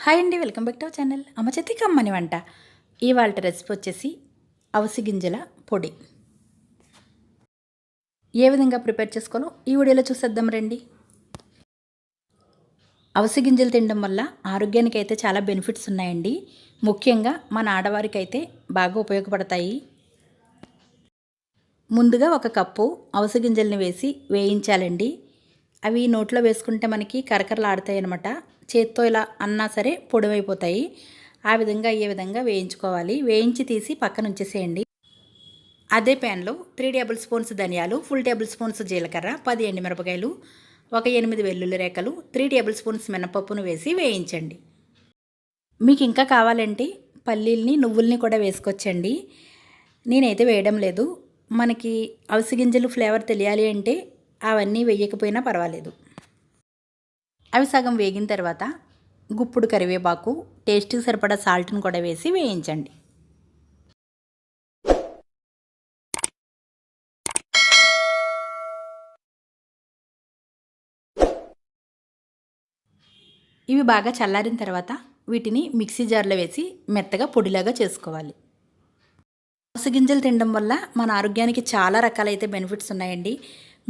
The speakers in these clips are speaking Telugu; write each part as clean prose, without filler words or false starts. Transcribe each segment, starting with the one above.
హాయ్ అండి, welcome back to our channel అమ్మ చేతి కమ్మని వంట. ఇవాళ రెసిపీ వచ్చేసి అవిసె గింజల పొడి. ఏ విధంగా ప్రిపేర్ చేసుకోవాలో ఈ వీడియోలో చూసేద్దాం రండి. అవిసె గింజలు తినడం వల్ల ఆరోగ్యానికి అయితే చాలా బెనిఫిట్స్ ఉన్నాయండి. ముఖ్యంగా మన ఆడవారికి అయితే బాగా ఉపయోగపడతాయి. ముందుగా ఒక కప్పు అవిసె గింజల్ని వేసి వేయించాలండి. అవి నోట్లో వేసుకుంటే మనకి కరకరలాడతాయి అన్నమాట. చేత్తో ఇలా అన్నా సరే పొడివైపోతాయి. ఆ విధంగా అయ్యే విధంగా వేయించుకోవాలి. వేయించి తీసి పక్కన ఉంచేసేయండి. అదే ప్యాన్లో 3 టేబుల్ స్పూన్స్ ధనియాలు, ఫుల్ టేబుల్ స్పూన్స్ జీలకర్ర, 10 ఎండుమిరపకాయలు, ఒక 8 వెల్లుల్లి రేఖలు, 3 టేబుల్ స్పూన్స్ మినపప్పును వేసి వేయించండి. మీకు ఇంకా కావాలంటే పల్లీల్ని, నువ్వుల్ని కూడా వేసుకోవచ్చండి. నేనైతే వేయడం లేదు. మనకి అవిసె గింజలు ఫ్లేవర్ తెలియాలి అంటే అవన్నీ వేయకపోయినా పర్వాలేదు. అవి సగం వేగిన తర్వాత గుప్పుడు కరివేపాకు, టేస్ట్కి సరిపడా సాల్ట్ని కూడా వేసి వేయించండి. ఇవి బాగా చల్లారిన తర్వాత వీటిని మిక్సీ జార్లో వేసి మెత్తగా పొడిలాగా చేసుకోవాలి. అవిసె గింజలు తినడం వల్ల మన ఆరోగ్యానికి చాలా రకాలైతే బెనిఫిట్స్ ఉన్నాయండి.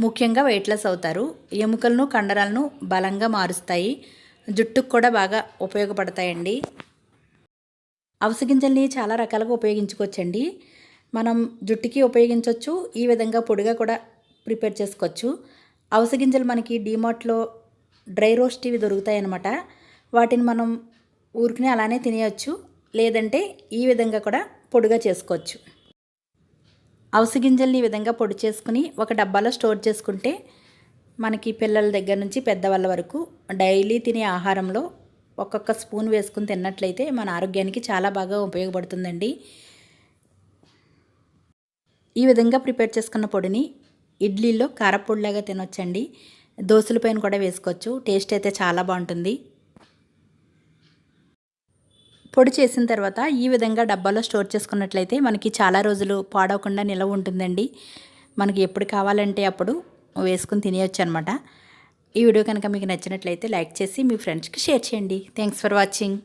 ముఖ్యంగా వెయిట్ లాస్ అవుతారు. ఎముకలను, కండరాలను బలంగా మారుస్తాయి. జుట్టుకు కూడా బాగా ఉపయోగపడతాయండి. అవిసె గింజల్ని చాలా రకాలుగా ఉపయోగించుకోవచ్చండి. మనం జుట్టుకి ఉపయోగించవచ్చు, ఈ విధంగా పొడిగా కూడా ప్రిపేర్ చేసుకోవచ్చు. అవిసె గింజలు మనకి డీమార్ట్లో డ్రై రోస్ట్ ఇవి దొరుకుతాయి అన్నమాట. వాటిని మనం ఊరికనే అలానే తినేయచ్చు, లేదంటే ఈ విధంగా కూడా పొడిగా చేసుకోవచ్చు. అవిసె గింజల్ని ఈ విధంగా పొడి చేసుకుని ఒక డబ్బాలో స్టోర్ చేసుకుంటే మనకి పిల్లల దగ్గర నుంచి పెద్దవాళ్ళ వరకు డైలీ తినే ఆహారంలో ఒక్కొక్క స్పూన్ వేసుకుని తిన్నట్లయితే మన ఆరోగ్యానికి చాలా బాగా ఉపయోగపడుతుందండి. ఈ విధంగా ప్రిపేర్ చేసుకున్న పొడిని ఇడ్లీలో కారపొడిలాగా తినొచ్చండి. దోశల పైన కూడా వేసుకోవచ్చు. టేస్ట్ అయితే చాలా బాగుంటుంది. పొడి చేసిన తర్వాత ఈ విధంగా డబ్బాలో స్టోర్ చేసుకున్నట్లయితే మనకి చాలా రోజులు పాడవకుండా నిలవ ఉంటుందండి. మనకి ఎప్పుడు కావాలంటే అప్పుడు వేసుకుని తినేయచ్చు అనమాట. ఈ వీడియో కనుక మీకు నచ్చినట్లయితే లైక్ చేసి మీ ఫ్రెండ్స్కి షేర్ చేయండి. Thanks for watching.